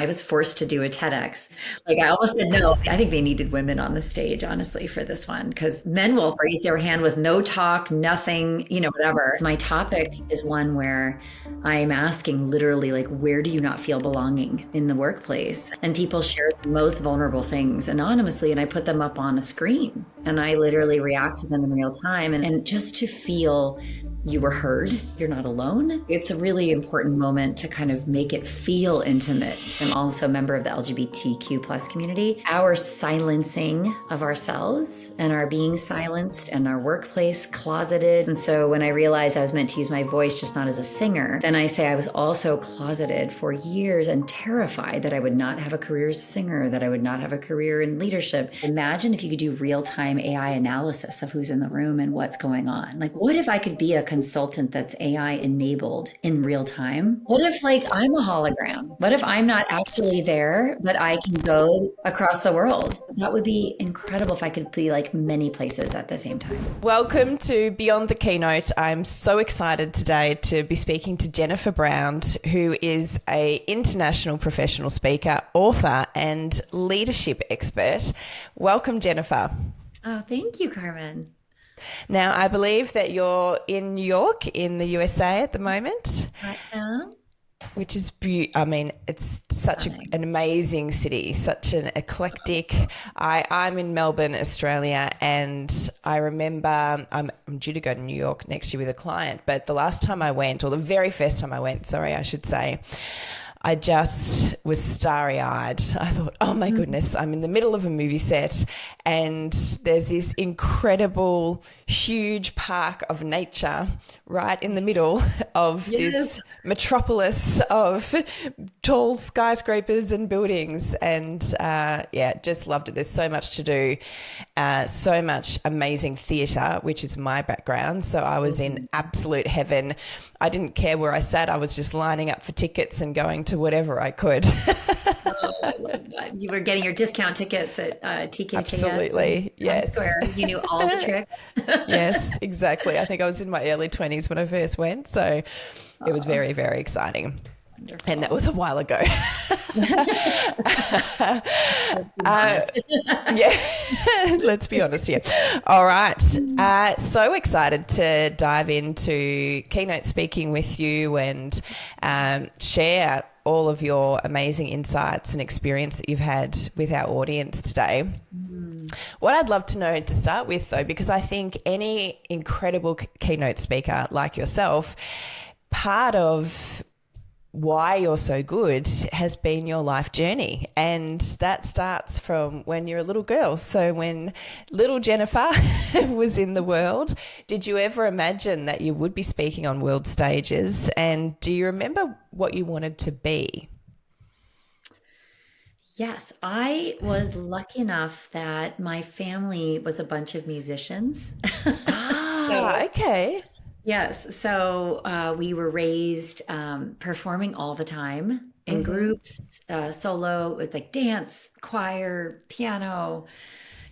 I was forced to do a TEDx. Like I almost said no. I think they needed women on the stage, honestly, for this one, because men will raise their hand with no talk, nothing, whatever. My topic is one where I'm asking literally, like, where do you not feel belonging in the workplace? And people share the most vulnerable things anonymously, and I put them up on a screen and I literally react to them in real time. And just to feel you were heard, you're not alone. It's a really important moment to kind of make it feel intimate. I'm also a member of the LGBTQ plus community. Our silencing of ourselves and our being silenced and our workplace closeted. And so when I realized I was meant to use my voice just not as a singer, then I say I was also closeted for years and terrified that I would not have a career as a singer, that I would not have a career in leadership. Imagine if you could do real-time AI analysis of who's in the room and what's going on. Like, what if I could be a consultant that's AI enabled in real time? What if I'm a hologram? What if I'm not actually there, but I can go across the world? That would be incredible if I could be many places at the same time. Welcome to Beyond the Keynote. I'm so excited today to be speaking to Jennifer Brown, who is an international professional speaker, author, and leadership expert. Welcome, Jennifer. Oh, thank you, Carmen. Now, I believe that you're in New York in the USA at the moment. I am. Which is it's such an amazing city, such an eclectic. I'm in Melbourne, Australia, and I remember I'm due to go to New York next year with a client, but the last time I went, or the very first time I went, I should say, I just was starry-eyed. I thought, oh my goodness, I'm in the middle of a movie set and there's this incredible, huge park of nature right in the middle of this metropolis of tall skyscrapers and buildings. And just loved it. There's so much to do, so much amazing theatre, which is my background. So I was in absolute heaven. I didn't care where I sat. I was just lining up for tickets and going to whatever I could. I love that. You were getting your discount tickets at TKJS. Absolutely, yes. Square. You knew all the tricks. Yes, exactly. I think I was in my early 20s when I first went, so it was very, very exciting. Wonderful. And that was a while ago. Let's be honest here. All right. So excited to dive into keynote speaking with you and share all of your amazing insights and experience that you've had with our audience today. What I'd love to know to start with, though, because I think any incredible keynote speaker like yourself, part of why you're so good has been your life journey, and that starts from when you're a little girl. So when little Jennifer was in the world, did you ever imagine that you would be speaking on world stages, and do you remember what you wanted to be? Yes, I was lucky enough that my family was a bunch of musicians. Okay. Yes. So we were raised performing all the time in groups, solo, with dance, choir, piano,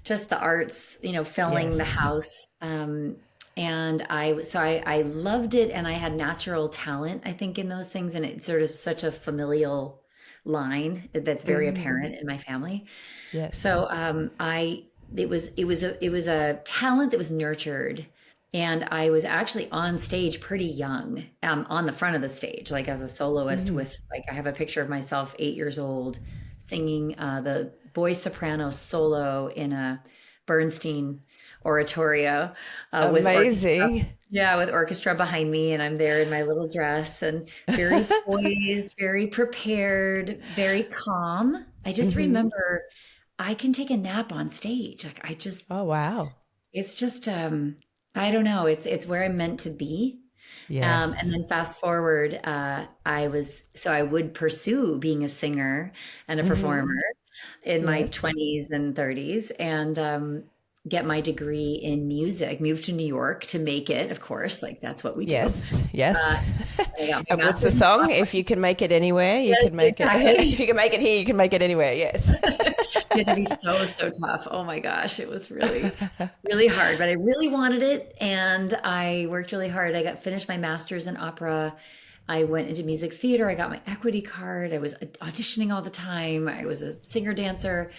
just the arts, filling the house. And I loved it, and I had natural talent, I think, in those things. And it's sort of such a familial line that's very apparent in my family. Yes. So it was a talent that was nurtured. And I was actually on stage pretty young, on the front of the stage, as a soloist with I have a picture of myself 8 years old singing the boy soprano solo in a Bernstein oratorio. Amazing. With orchestra behind me, and I'm there in my little dress and very poised, very prepared, very calm. I just remember I can take a nap on stage. Oh, wow. It's just, I don't know. It's where I'm meant to be. Yes. And then fast forward, I would pursue being a singer and a performer in my 20s and 30s, and get my degree in music, moved to New York to make it, of course, that's what we do. Yes. And what's the song? If you can make it anywhere, you can make it. If you can make it here, you can make it anywhere. Yes. It had to be so tough. Oh my gosh. It was really, really hard, but I really wanted it. And I worked really hard. I finished my master's in opera I went into music theater. I got my equity card. I was auditioning all the time. I was a singer dancer.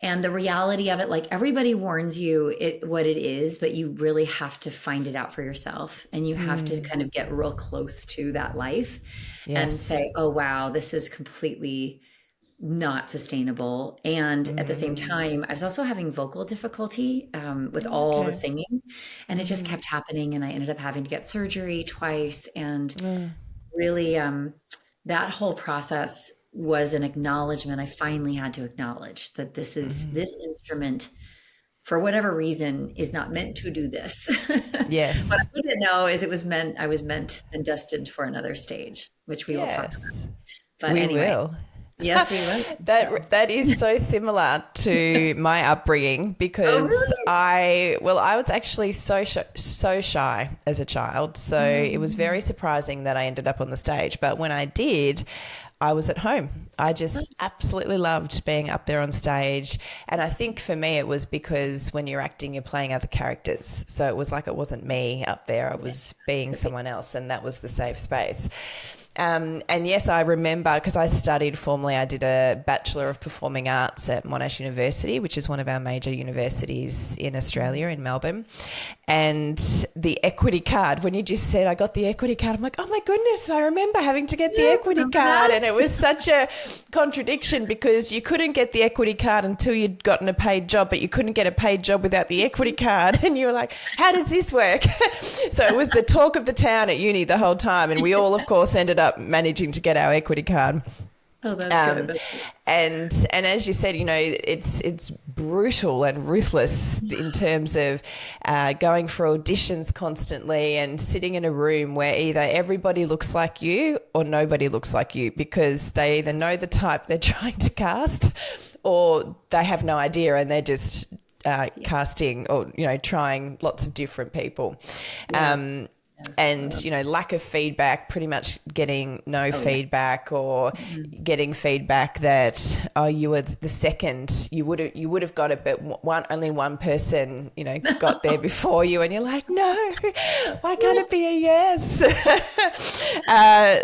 And the reality of it, like everybody warns you what it is, but you really have to find it out for yourself. And you have to kind of get real close to that life and say, oh, wow, this is completely not sustainable. And at the same time, I was also having vocal difficulty with all the singing. And it just kept happening. And I ended up having to get surgery twice. And really, that whole process was an acknowledgement. I finally had to acknowledge that this instrument, for whatever reason, is not meant to do this. Yes. What I didn't know is I was meant and destined for another stage, which we will talk about. But we anyway. will. Yes, we will. That is so similar to my upbringing because I was actually so shy as a child. So it was very surprising that I ended up on the stage. But when I did, I was at home. I just absolutely loved being up there on stage. And I think for me, it was because when you're acting, you're playing other characters. So it was like it wasn't me up there. I was being someone else, and that was the safe space. And yes, I remember because I studied formally, I did a Bachelor of Performing Arts at Monash University, which is one of our major universities in Australia, in Melbourne. And the equity card, when you just said I got the equity card, I'm like, oh my goodness, I remember having to get the equity card. And it was such a contradiction because you couldn't get the equity card until you'd gotten a paid job, but you couldn't get a paid job without the equity card. And you were like, how does this work? So it was the talk of the town at uni the whole time. And we all, of course, ended up managing to get our equity card. Oh, that's good. And as you said, you know, it's brutal and ruthless in terms of going for auditions constantly and sitting in a room where either everybody looks like you or nobody looks like you because they either know the type they're trying to cast or they have no idea and they're just casting or, you know, trying lots of different people. Yes. And, you know, lack of feedback, pretty much getting no feedback or getting feedback that, oh, you were the second, you would have got it, but only one person, you know, got there before you. And you're like, no, why can't it be a yes?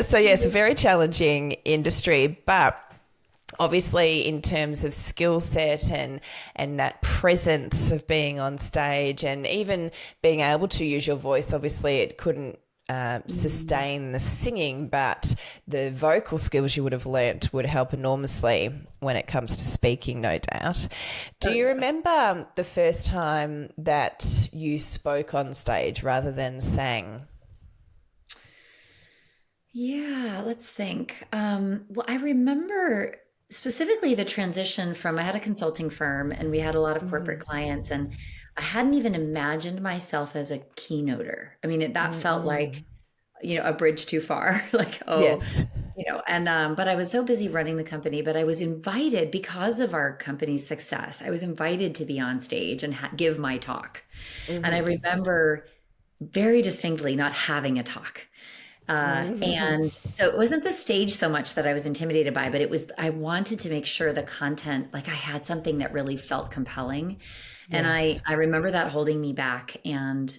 So, yes, a very challenging industry, but obviously in terms of skill set and that presence of being on stage and even being able to use your voice, obviously it couldn't sustain the singing, but the vocal skills you would have learnt would help enormously when it comes to speaking, no doubt. Do you remember the first time that you spoke on stage rather than sang? Yeah, let's think. Well, I remember specifically the transition from, I had a consulting firm and we had a lot of corporate clients, and I hadn't even imagined myself as a keynoter. I mean, that felt like, you know, a bridge too far, like, oh, yes. You know, and, but I was so busy running the company, but I was invited because of our company's success. I was invited to be on stage and give my talk. And I remember very distinctly not having a talk. And so it wasn't the stage so much that I was intimidated by, but it was, I wanted to make sure the content, like I had something that really felt compelling. And I remember that holding me back and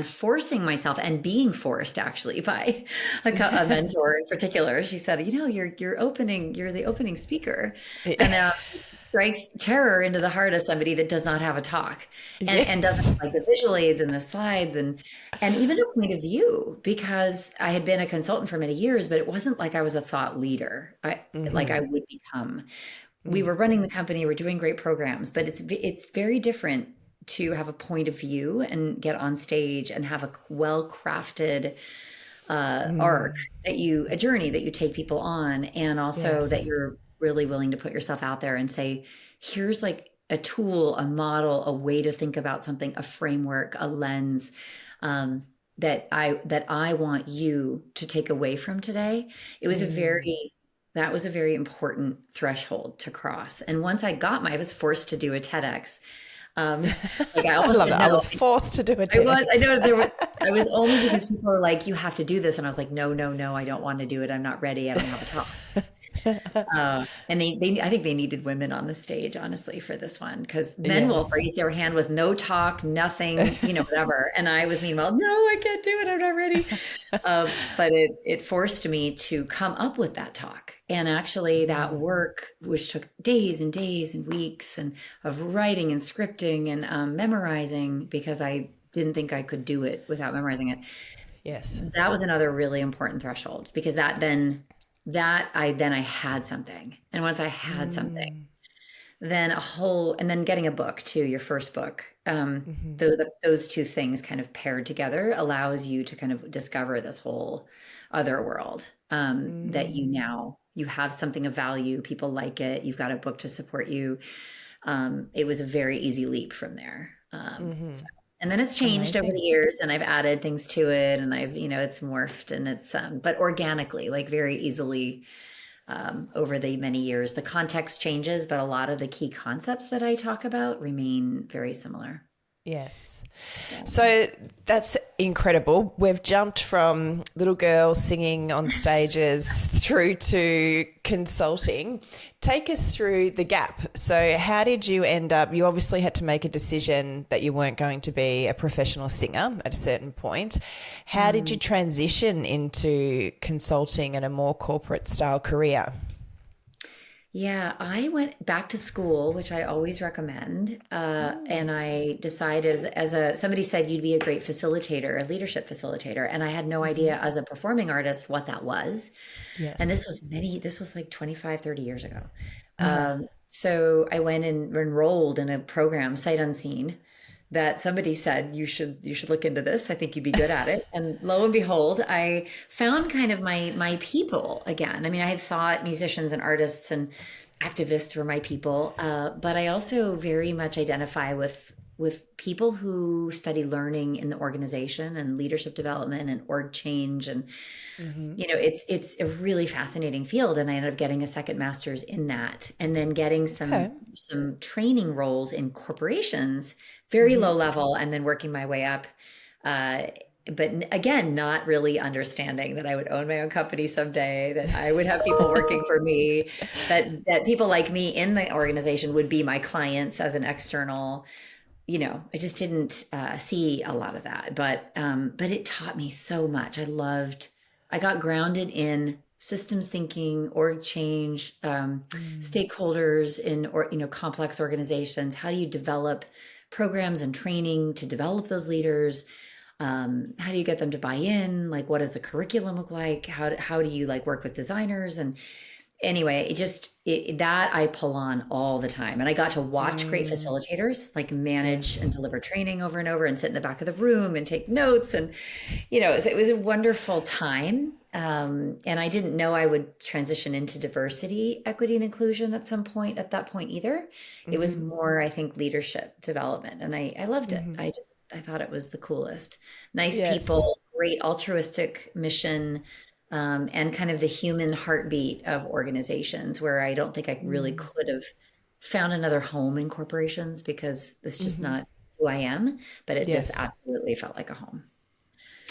forcing myself and being forced actually by a mentor in particular. She said, you know, you're the opening speaker. And strikes terror into the heart of somebody that does not have a talk and doesn't like the visual aids and the slides and even a point of view, because I had been a consultant for many years, but it wasn't like I was a thought leader. Like I would become. We were running the company, we're doing great programs, but it's very different to have a point of view and get on stage and have a well-crafted arc a journey that you take people on, and also that you're really willing to put yourself out there and say, here's like a tool, a model, a way to think about something, a framework, a lens that I want you to take away from today. It was that was a very important threshold to cross. And once I I was forced to do a TEDx. Like I almost I was forced to do a TEDx. I was only because people were like, you have to do this. And I was like, no, I don't want to do it. I'm not ready. I don't have a talk. And I think they needed women on the stage, honestly, for this one, because men will Yes. raise their hand with no talk, nothing, whatever. And I was meanwhile, no, I can't do it. I'm not ready. But it forced me to come up with that talk. And actually, that work, which took days and days and weeks and of writing and scripting and memorizing, because I didn't think I could do it without memorizing it. Yes. That was another really important threshold, because I had something. And once I had something, then and then getting a book too, your first book, those two things kind of paired together allows you to kind of discover this whole other world, that you have something of value, people like it, you've got a book to support you. It was a very easy leap from there. And then it's changed over the Amazing. years, and I've added things to it, and it's morphed, and it's, but organically, like very easily, over the many years. The context changes, but a lot of the key concepts that I talk about remain very similar. Yes. Yeah. So that's incredible. We've jumped from little girls singing on stages through to consulting. Take us through the gap. So how did you end up? You obviously had to make a decision that you weren't going to be a professional singer at a certain point. How did you transition into consulting and a more corporate style career? Yeah, I went back to school, which I always recommend. And I decided, somebody said you'd be a great facilitator, a leadership facilitator. And I had no idea as a performing artist what that was. Yes. And this was like 25, 30 years ago. So I went and enrolled in a program, Sight Unseen, that somebody said you should look into this. I think you'd be good at it. And lo and behold, I found kind of my people again. I mean, I had thought musicians and artists and activists were my people, but I also very much identify with people who study learning in the organization and leadership development and org change, and it's a really fascinating field. And I ended up getting a second master's in that, and then getting some training roles in corporations, very low level, and then working my way up. But again, not really understanding that I would own my own company someday, that I would have people working for me, that people like me in the organization would be my clients as an external. I just didn't see a lot of that, but it taught me so much. I got grounded in systems thinking, org change, stakeholders in, complex organizations. How do you develop programs and training to develop those leaders? How do you get them to buy in? Like, what does the curriculum look like? How do you work with designers? And anyway, that I pull on all the time. And I got to watch great facilitators manage and deliver training over and over, and sit in the back of the room and take notes. And, so it was a wonderful time. And I didn't know I would transition into diversity, equity, and inclusion at that point either. It was more, I think, leadership development. And I loved it. I thought it was the coolest. Nice people, great altruistic mission, and kind of the human heartbeat of organizations, where I don't think I really could have found another home in corporations, because it's just not who I am. But this absolutely felt like a home.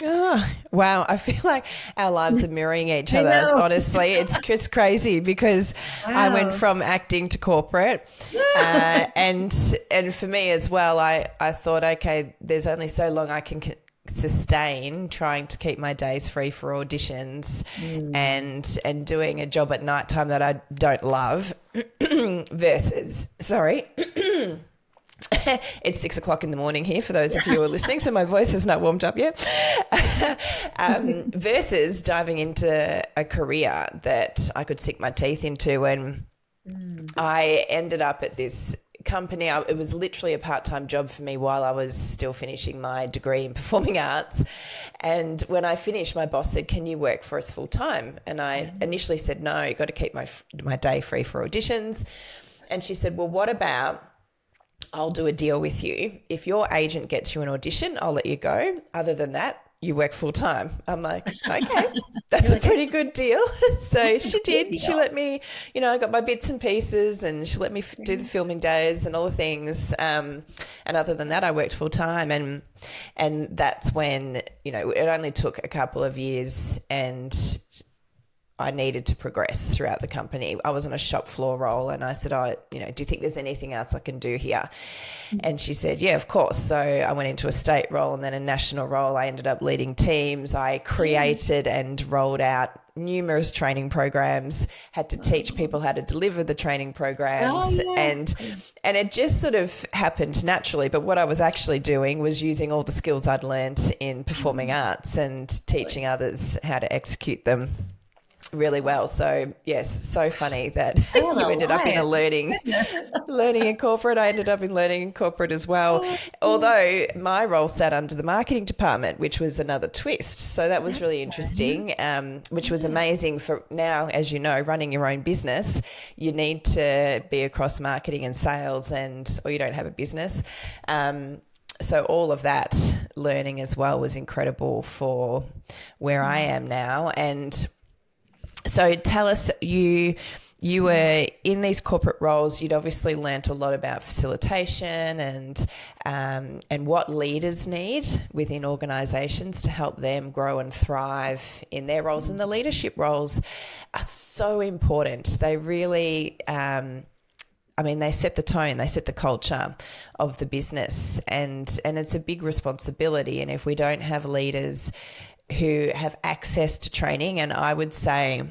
Oh, wow. I feel like our lives are mirroring each other. Honestly, it's just crazy, because I went from acting to corporate. And for me as well, I thought, okay, there's only so long I can sustain trying to keep my days free for auditions and doing a job at nighttime that I don't love versus, sorry. It's 6 o'clock in the morning here for those of you who are listening, so my voice is not warmed up yet. Versus diving into a career that I could sink my teeth into. And I ended up at this company. It was literally a part-time job for me while I was still finishing my degree in performing arts. And when I finished, my boss said, "Can you work for us full-time?" And I initially said, "No, you've got to keep my day free for auditions." And she said, "Well, what about, I'll do a deal with you. If your agent gets you an audition, I'll let you go. Other than that, you work full time." I'm like, okay, that's a pretty good deal. So she did. She let me, I got my bits and pieces, and she let me do the filming days and all the things. And other than that, I worked full time. And that's when, it only took a couple of years, and I needed to progress throughout the company. I was on a shop floor role, and I said, do you think there's anything else I can do here? And she said, yeah, of course. So I went into a state role and then a national role. I ended up leading teams. I created and rolled out numerous training programs, had to teach people how to deliver the training programs. And it just sort of happened naturally. But what I was actually doing was using all the skills I'd learned in performing arts and teaching others how to execute them really well. So yes, so funny that you ended up in a learning in corporate. I ended up in learning in corporate as well. Although my role sat under the marketing department, which was another twist. So that was really interesting, which was amazing for now, as you know, running your own business, you need to be across marketing and sales or you don't have a business. So all of that learning as well was incredible for where I am now. And so tell us, you were in these corporate roles. You'd obviously learnt a lot about facilitation and what leaders need within organisations to help them grow and thrive in their roles. And the leadership roles are so important. They really, they set the tone, they set the culture of the business, and it's a big responsibility. And if we don't have leaders who have access to training, and I would say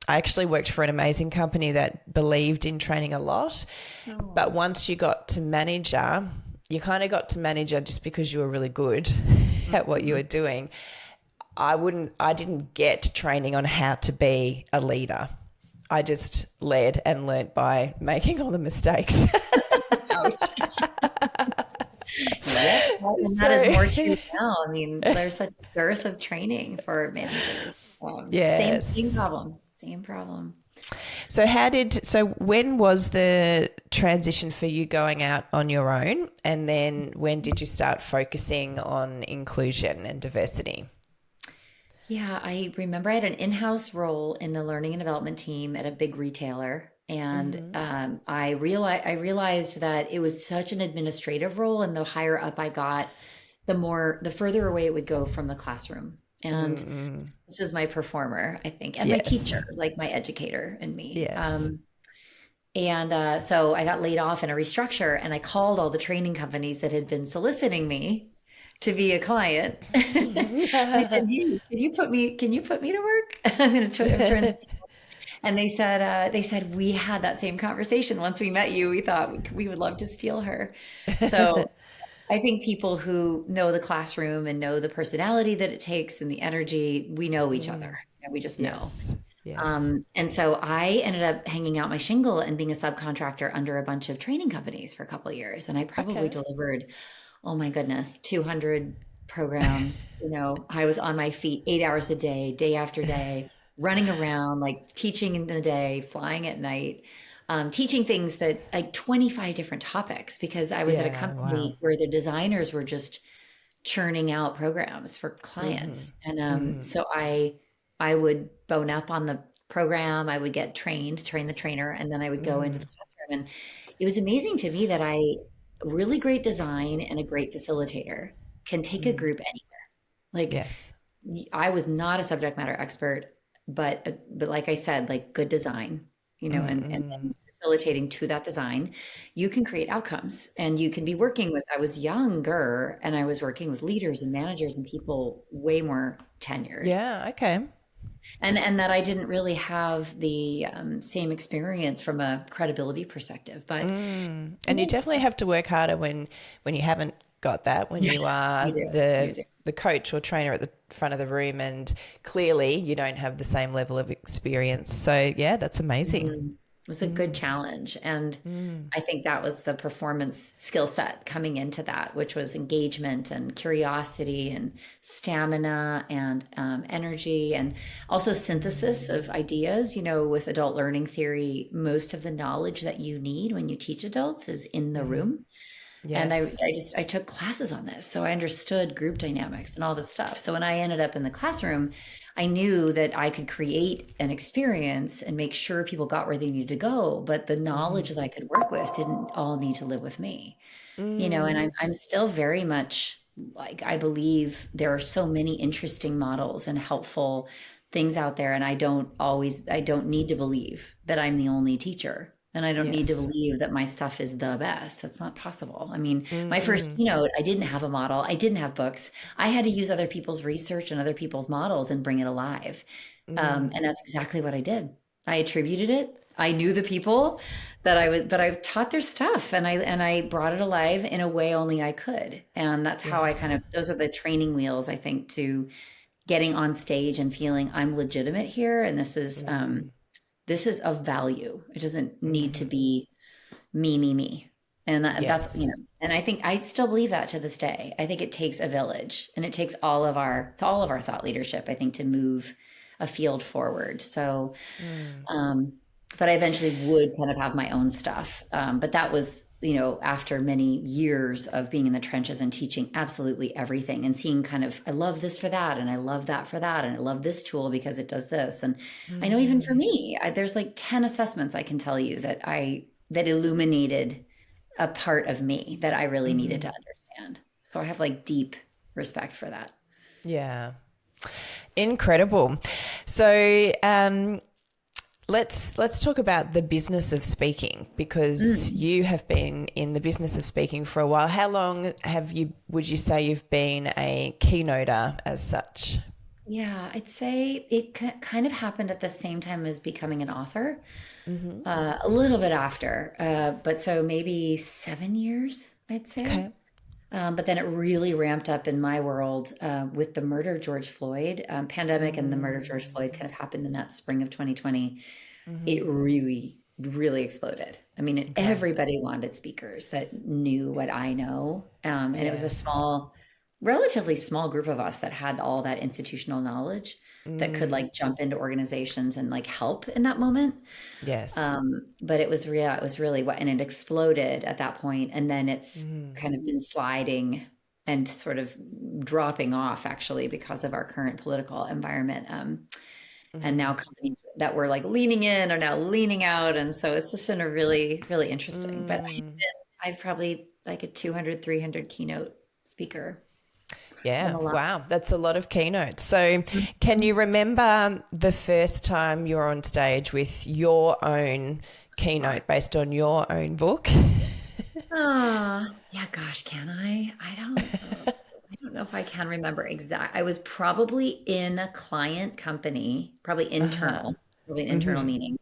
I actually worked for an amazing company that believed in training a lot, but once you got to manager, you kind of got to manager just because you were really good at what you were doing. I didn't get training on how to be a leader. I just led and learnt by making all the mistakes. Ouch. Yeah, and that is more true now. I mean, there's such a dearth of training for managers. Yes. Same problem. So when was the transition for you going out on your own? And then when did you start focusing on inclusion and diversity? Yeah, I remember I had an in-house role in the learning and development team at a big retailer. And I realized that it was such an administrative role, and the higher up I got, the further away it would go from the classroom. And this is my performer, I think, and my teacher, like my educator and me. Yes. So I got laid off in a restructure, and I called all the training companies that had been soliciting me to be a client. I said, hey, can you put me to work? I'm going to turn the And they said, we had that same conversation. Once we met you, we thought we would love to steal her. So I think people who know the classroom and know the personality that it takes and the energy, we know each other. We just know. Yes. And so I ended up hanging out my shingle and being a subcontractor under a bunch of training companies for a couple of years. And I probably delivered, oh my goodness, 200 programs. I was on my feet 8 hours a day, day after day, running around, like teaching in the day, flying at night, teaching things that like 25 different topics, because I was at a company where the designers were just churning out programs for clients. And so I would bone up on the program. I would get train the trainer, and then I would go into the classroom. And it was amazing to me that really great design and a great facilitator can take a group anywhere. I was not a subject matter expert, but like I said, like good design, and then facilitating to that design, you can create outcomes, and you can be working with, I was younger and I was working with leaders and managers and people way more tenured. Yeah. Okay. And that I didn't really have the same experience from a credibility perspective, but and you definitely have to work harder when you haven't got that, when you are the coach or trainer at the front of the room, and clearly you don't have the same level of experience. So yeah, that's amazing. It was a good challenge. And I think that was the performance skill set coming into that, which was engagement and curiosity and stamina and energy, and also synthesis of ideas. With adult learning theory, most of the knowledge that you need when you teach adults is in the room. Yes. And I took classes on this. So I understood group dynamics and all this stuff. So when I ended up in the classroom, I knew that I could create an experience and make sure people got where they needed to go. But the knowledge that I could work with didn't all need to live with me, and I'm still very much like, I believe there are so many interesting models and helpful things out there, and I don't need to believe that I'm the only teacher. And I don't need to Yes. believe that my stuff is the best. That's not possible. I mean, my first Mm-mm. keynote, I didn't have a model. I didn't have books. I had to use other people's research and other people's models and bring it alive. Mm. And that's exactly what I did. I attributed it. I knew the people that I taught their stuff, and I brought it alive in a way only I could. And that's how I kind Yes. of, those are the training wheels, I think, to getting on stage and feeling I'm legitimate here, and Mm. this is of value. It doesn't need to Mm-hmm. be me. And that's, Yes. and I think I still believe that to this day. I think it takes a village, and it takes all of our thought leadership, I think, to move a field forward. So, Mm. um, but I eventually would kind of have my own stuff. But that was, after many years of being in the trenches and teaching absolutely everything and seeing kind of, I love this for that, and I love that for that, and I love this tool because it does this. And I know even for Mm. me, there's like 10 assessments I can tell you that illuminated a part of me that I really needed to Mm. understand. So I have like deep respect for that. Yeah. Incredible. So, let's talk about the business of speaking, because Mm. you have been in the business of speaking for a while. How long would you say you've been a keynoter as such? Yeah, I'd say it kind of happened at the same time as becoming an author, Mm-hmm. a little bit after, but so maybe 7 years, I'd say. Okay. But then it really ramped up in my world with the murder of George Floyd. Pandemic and the murder of George Floyd kind of happened in that spring of 2020. It Mm-hmm. really, really exploded. I mean, Okay. everybody wanted speakers that knew what I know. And it was a Yes. relatively small group of us that had all that institutional knowledge that could Mm. like jump into organizations and like help in that moment. Yes. But it was real. It was really what, and it exploded at that point, and then it's Mm. kind of been sliding and sort of dropping off actually because of our current political environment. And Mm-hmm. now companies that were like leaning in are now leaning out, and so it's just been a really, really interesting. But Mm. I've probably like a 200, 300 keynote speaker. Been Yeah, a lot. wow, that's a lot of keynotes. So, can you remember the first time you were on stage with your own keynote based on your own book? Yeah, gosh, can I? I don't know if I can remember exact. I was probably in a client company, Uh-huh. probably an internal Mm-hmm. meeting.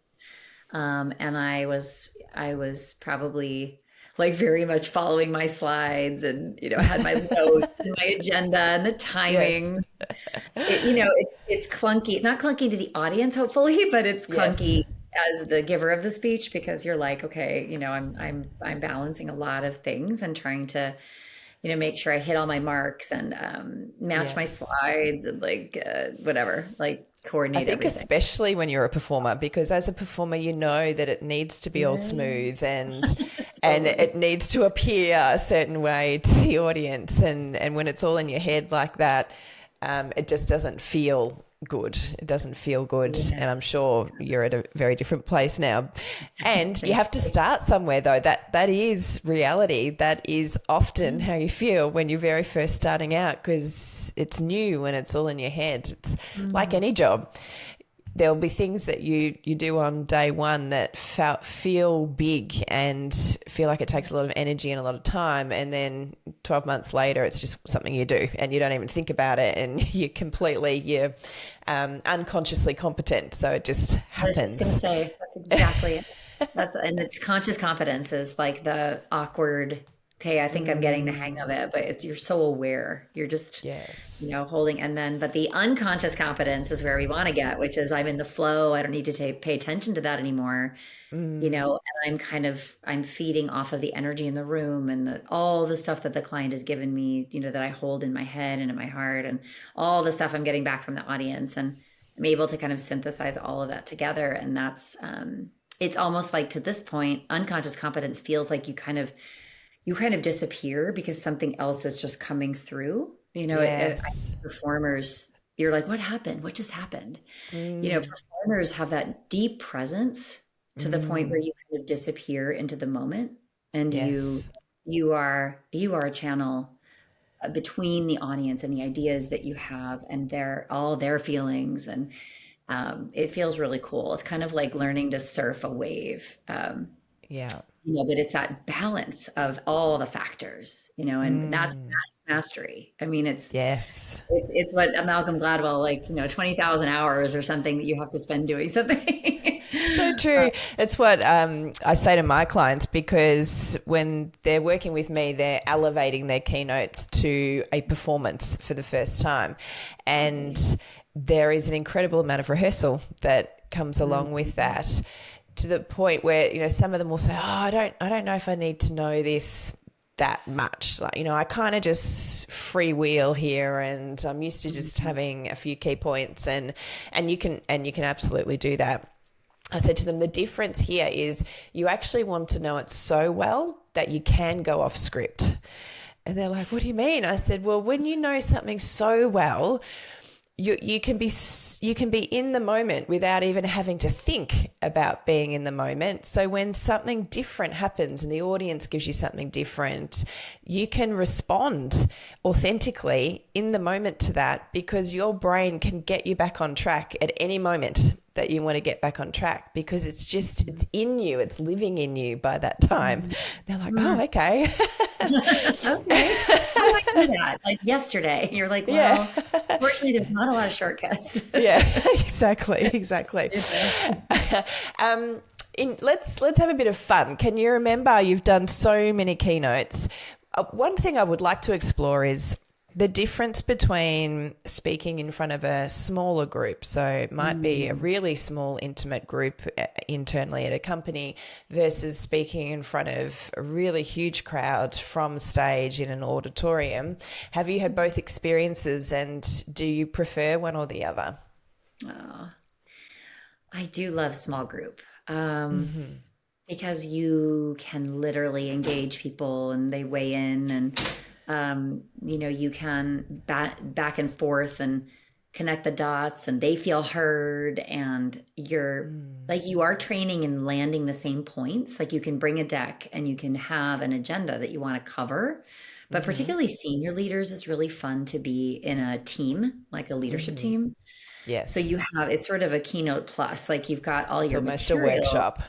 And I was probably like very much following my slides, and had my notes and my agenda and the Yes. timings. It's clunky, not clunky to the audience, hopefully, but it's Yes. clunky as the giver of the speech, because you're like, okay, I'm balancing a lot of things and trying to, make sure I hit all my marks and match my Yes. slides and like whatever, like I coordinate think everything. especially when you're a performer, because as a performer, you know that it needs to be all Yeah, smooth and totally. it needs to appear a certain way to the audience. And when it's all in your head like that, it just doesn't feel good. It doesn't feel good. Yeah, And I'm sure you're at a very different place now. And you have to thankfully. start somewhere though. That is reality. That is often how you feel when you're very first starting out, because it's new and it's all in your head. It's like Mm. any job. There'll be things that you do on day one that feel big and feel like it takes a lot of energy and a lot of time, and then 12 months later it's just something you do and you don't even think about it, and you're unconsciously competent, so it just I was just gonna happens. say that's exactly it. And it's conscious competence is like the awkward, okay, I think I'm getting the hang of Mm, it, but you're so aware. You're just, yes. holding, and then, but the unconscious competence is where we want to get, which is I'm in the flow. I don't need to pay attention to that anymore, Mm, and I'm feeding off of the energy in the room and all the stuff that the client has given me, that I hold in my head and in my heart, and all the stuff I'm getting back from the audience. And I'm able to kind of synthesize all of that together. And it's almost like to this point, unconscious competence feels like you kind of disappear because something else is just coming through. I think yes. performers, you're like, what happened? What just happened? Mm, Performers have that deep presence to the point where mm, you kind of disappear into the moment, and you yes. you are you are a channel between the audience and the ideas that you have and all their feelings, and It feels really cool. It's kind of like learning to surf a wave. Yeah. But it's that balance of all the factors, and that's mastery. I mean, Yes. it's what Malcolm Gladwell, like, 20,000 hours or something that you have to spend doing something. So true. It's what I say to my clients, because when they're working with me, they're elevating their keynotes to a performance for the first time. And there is an incredible amount of rehearsal that comes along with that, to the point where, some of them will say, oh, I don't know if I need to know this that much. Like, I kind of just freewheel here, and I'm used to just having a few key points, and you can absolutely do that. I said to them, the difference here is you actually want to know it so well that you can go off script. And they're like, what do you mean? I said, well, when you know something so well, you can be in the moment without even having to think about being in the moment. So when something different happens and the audience gives you something different, you can respond authentically in the moment to that, because your brain can get you back on track at any moment that you want to get back on track, because it's in you, it's living in you by that time. They're like, oh, okay. Okay. How do I do that? Like yesterday, you're like, well, fortunately, there's not a lot of shortcuts. Yeah, exactly. Let's have a bit of fun. Can you remember, you've done so many keynotes. One thing I would like to explore is the difference between speaking in front of a smaller group, so it might be a really small, intimate group internally at a company, versus speaking in front of a really huge crowd from stage in an auditorium. Have you had both experiences, and do you prefer one or the other? Oh, I do love small group, because you can literally engage people and they weigh in, and you can back and forth and connect the dots, and they feel heard, and you're like, you are training and landing the same points. Like, you can bring a deck and you can have an agenda that you want to cover, but particularly senior leaders, is really fun to be in a team, like a leadership team. Yes. So it's sort of a keynote plus, like you've got all your almost material. a workshop.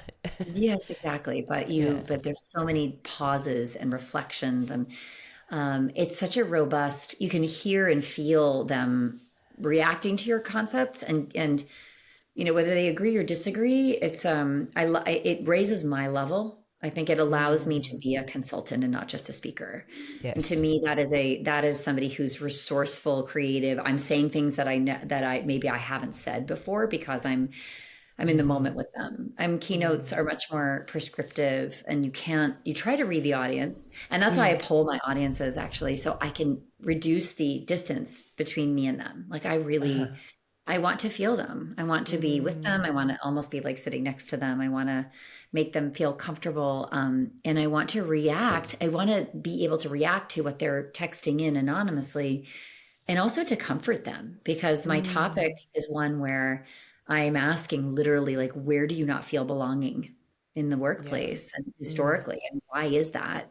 Yes, exactly. But there's so many pauses and reflections, and it's such a robust, you can hear and feel them reacting to your concepts, and whether they agree or disagree, it raises my level. I think it allows me to be a consultant and not just a speaker. Yes. And to me, that is somebody who's resourceful, creative. I'm saying things that I maybe I haven't said before, because I'm in the moment with them. Keynotes are much more prescriptive, and you try to read the audience. And that's why I poll my audiences, actually, so I can reduce the distance between me and them. Like, I want to feel them. I want to be with them. I want to almost be like sitting next to them. I want to make them feel comfortable. And I want to react. I want to be able to react to what they're texting in anonymously, and also to comfort them, because my topic is one where I'm asking literally, like, where do you not feel belonging in the workplace and historically, and why is that?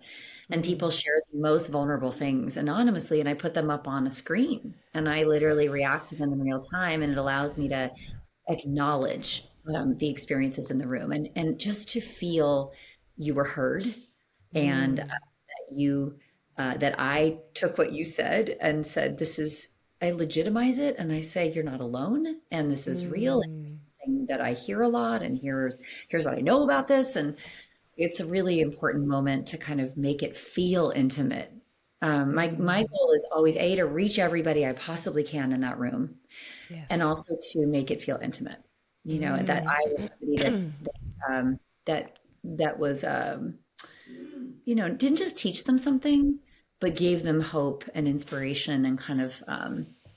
And people share the most vulnerable things anonymously, and I put them up on a screen, and I literally react to them in real time, and it allows me to acknowledge the experiences in the room, and just to feel you were heard, and that I took what you said and said, I legitimize it, and I say, you're not alone, and this is real, and it's something that I hear a lot, and here's what I know about this. And it's a really important moment to kind of make it feel intimate. My goal is always to reach everybody I possibly can in that room, and also to make it feel intimate. That I was somebody that was didn't just teach them something, but gave them hope and inspiration, and kind of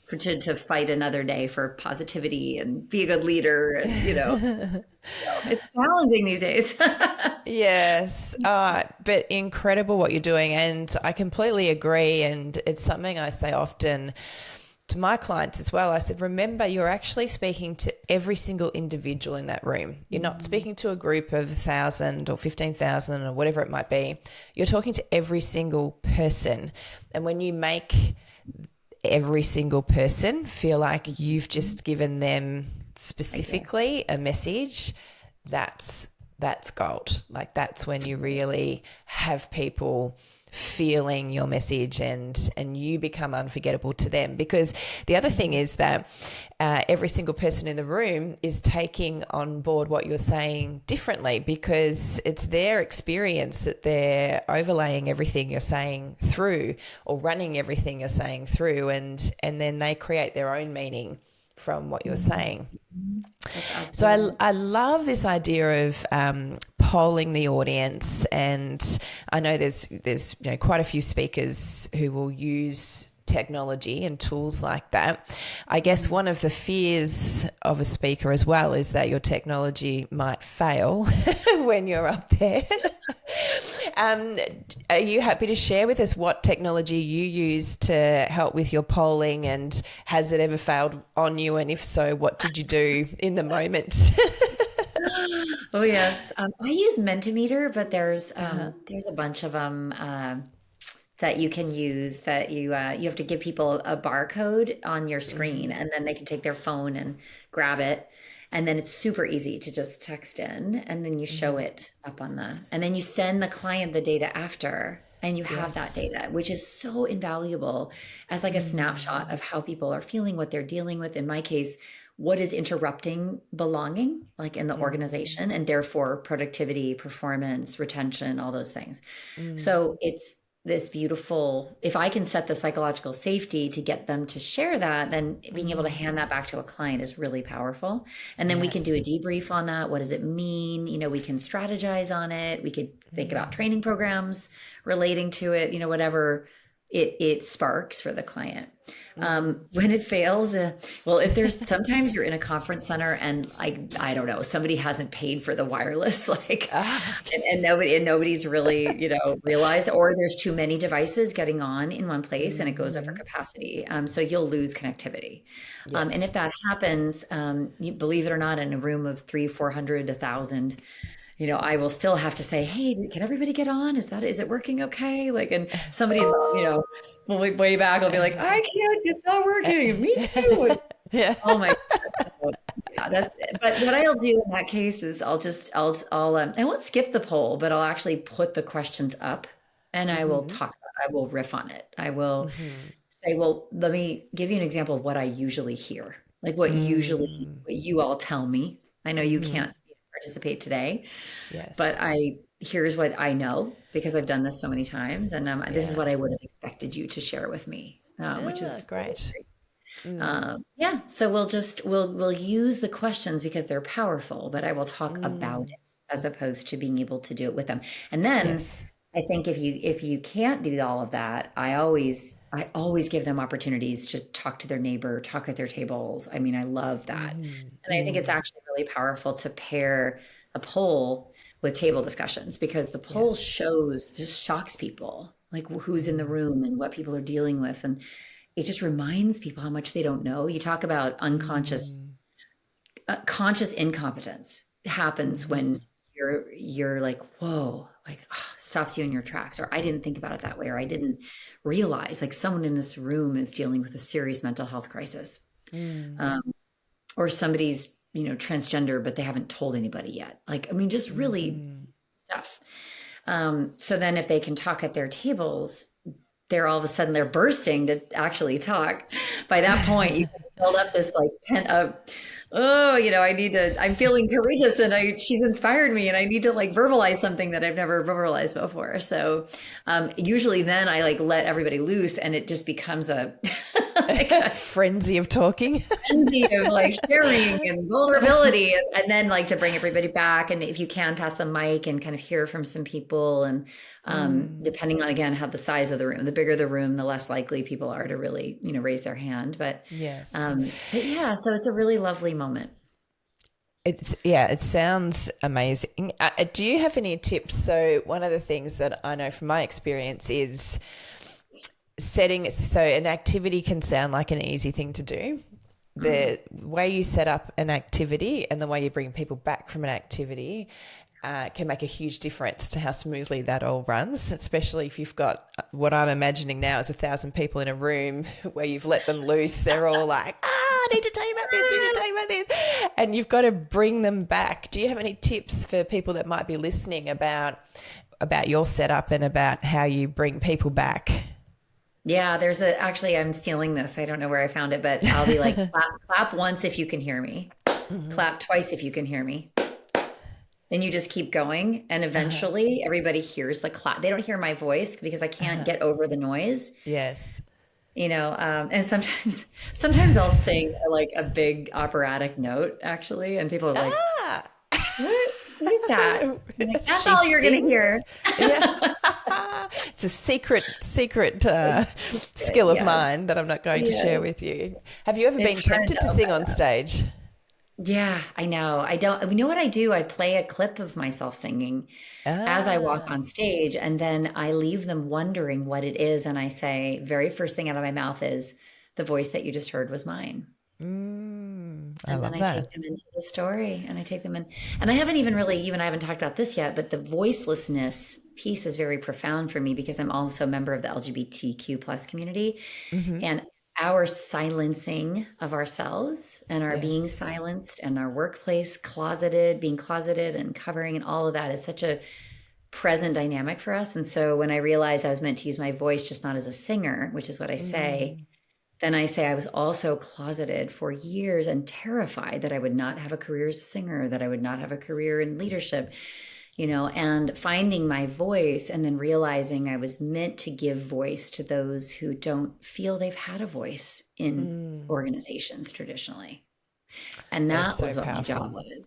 to fight another day for positivity and be a good leader. And, it's challenging these days. Yes, but incredible what you're doing. And I completely agree. And it's something I say often to my clients as well. I said, remember, you're actually speaking to every single individual in that room. You're not speaking to a group of 1,000 or 15,000 or whatever it might be. You're talking to every single person. And when you make every single person feel like you've just given them specifically a message, that's gold. Like that's when you really have people feeling your message and you become unforgettable to them. Because the other thing is that every single person in the room is taking on board what you're saying differently, because it's their experience that they're overlaying everything you're saying through, or running everything you're saying through, and then they create their own meaning from what you're saying. So I love this idea of polling the audience, and I know there's quite a few speakers who will use technology and tools like that. I guess one of the fears of a speaker as well is that your technology might fail when you're up there. Are you happy to share with us what technology you use to help with your polling, and has it ever failed on you? And if so, what did you do in the moment? Oh yes, I use Mentimeter, but there's a bunch of them that you can use. That you have to give people a barcode on your screen, and then they can take their phone and grab it. And then it's super easy to just text in, and then you show it up and then you send the client the data after, and you have that data, which is so invaluable as like a snapshot of how people are feeling, what they're dealing with. In my case, what is interrupting belonging, like in the organization, and therefore productivity, performance, retention, all those things. So it's this beautiful, if I can set the psychological safety to get them to share that, then being able to hand that back to a client is really powerful. And then we can do a debrief on that. What does it mean? We can strategize on it. We could think about training programs relating to it, whatever it sparks for the client. When it fails, well, if there's sometimes you're in a conference center and I don't know, somebody hasn't paid for the wireless, and nobody's really, realized, or there's too many devices getting on in one place and it goes over capacity. So you'll lose connectivity. And if that happens, you believe it or not, in a room of 300, 400, 1,000, I will still have to say, hey, can everybody get on? Is it working okay? And somebody, way back, I'll be like, I can't, it's not working. Me too. Yeah. Oh my God. Yeah, but what I'll do in that case is I won't skip the poll, but I'll actually put the questions up, and I will I will riff on it. I will say, well, let me give you an example of what I usually hear, what you all tell me. I know you can't participate today, but here's what I know, because I've done this so many times, and this is what I would have expected you to share with me, which is great. So we'll use the questions because they're powerful, but I will talk about it as opposed to being able to do it with them. And then I think if you can't do all of that, I always give them opportunities to talk to their neighbor, talk at their tables. I mean, I love that. And I think it's actually really powerful to pair a poll with table discussions, because the poll just shocks people, who's in the room and what people are dealing with. And it just reminds people how much they don't know. You talk about unconscious, conscious incompetence happens when you're like, whoa, stops you in your tracks, or I didn't think about it that way, or I didn't realize someone in this room is dealing with a serious mental health crisis, or somebody's transgender, but they haven't told anybody yet. Just really stuff. So then if they can talk at their tables, they're all of a sudden they're bursting to actually talk. By that point, you can build up this pent up, I'm feeling courageous, and she's inspired me, and I need to verbalize something that I've never verbalized before. So usually then I let everybody loose, and it just becomes a frenzy of talking, frenzy of sharing and vulnerability, and then to bring everybody back. And if you can, pass the mic and kind of hear from some people, and depending on, again, how the size of the room, the bigger the room, the less likely people are to really, raise their hand. But so it's a really lovely moment. It sounds amazing. Do you have any tips? So one of the things that I know from my experience is so an activity can sound like an easy thing to do. The way you set up an activity and the way you bring people back from an activity can make a huge difference to how smoothly that all runs, especially if you've got what I'm imagining now is 1,000 people in a room where you've let them loose. They're all like, I need to tell you about this, I need to tell you about this. And you've got to bring them back. Do you have any tips for people that might be listening about your setup and about how you bring people back? Yeah, actually, I'm stealing this. I don't know where I found it, but I'll be like, clap once if you can hear me, clap twice if you can hear me. And you just keep going. And eventually everybody hears the clap. They don't hear my voice because I can't get over the noise, Yes. and sometimes I'll sing like a big operatic note actually. And people are like, Ah, what is that? I'm like, that's she all you're going to sings. hear. Yeah. It's a secret skill of Yeah. mine that I'm not going to share Yeah. with you. Have you ever It's been hard tempted to to sing open on up. stage? Yeah, I know. I don't, you know what I do? I play a clip of myself singing as I walk Ah, on stage, and then I leave them wondering what it is. And I say, very first thing out of my mouth is, the voice that you just heard was mine. I And then love I take that. them into the story and I take them in. And I haven't even really, you and I haven't talked about this yet, but the voicelessness piece is very profound for me because I'm also a member of the LGBTQ plus community. Hmm. And our silencing of ourselves and our being Yes. silenced and our workplace closeted, being closeted and covering and all of that is such a present dynamic for us. And so when I realized I was meant to use my voice just not as a singer, which is what I say, Mm, then I say I was also closeted for years and terrified that I would not have a career as a singer, that I would not have a career in leadership, and finding my voice and then realizing I was meant to give voice to those who don't feel they've had a voice in mm. organizations traditionally. And That is that so was what my job powerful. was.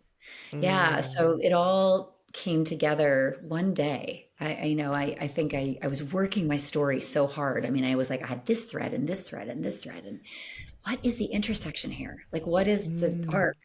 Yeah, so Mm, it all came together one day. I think I was working my story so hard. I mean, I was like, I had this thread and this thread and this thread. And what is the intersection here? Like, what is the mm. arc?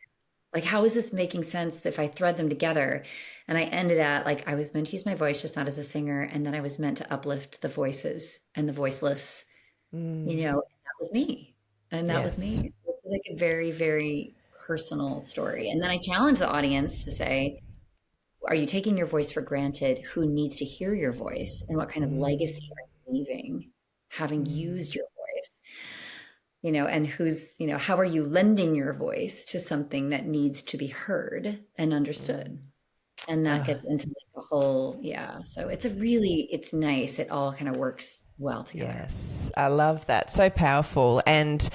Like, how is this making sense if I thread them together? And I ended at like, I was meant to use my voice, just not as a singer. And then I was meant to uplift the voices and the voiceless, and that was me. And that was Yes. me. So it's like a very, very personal story. And then I challenge the audience to say, are you taking your voice for granted? Who needs to hear your voice? And what kind of legacy Mm, are you leaving having mm. used your voice? And how are you lending your voice to something that needs to be heard and understood? And that Ah, gets into like the whole, yeah. So it's nice. It all kind of works well together. yes. I love that. So powerful. And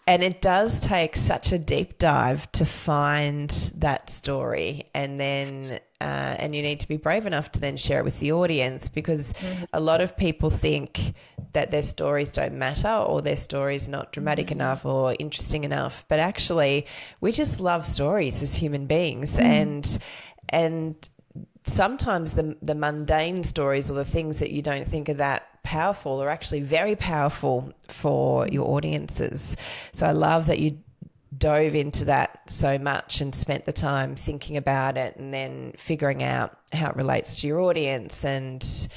it does take such a deep dive to find that story, and you need to be brave enough to then share it with the audience, because a lot of people think that their stories don't matter, or their stories not dramatic Mhm. enough or interesting enough. But actually, we just love stories as human beings, Mhm. and sometimes the mundane stories, or the things that you don't think are that powerful, are actually very powerful for your audiences. So I love that you dove into that so much and spent the time thinking about it, and then figuring out how it relates to your audience, and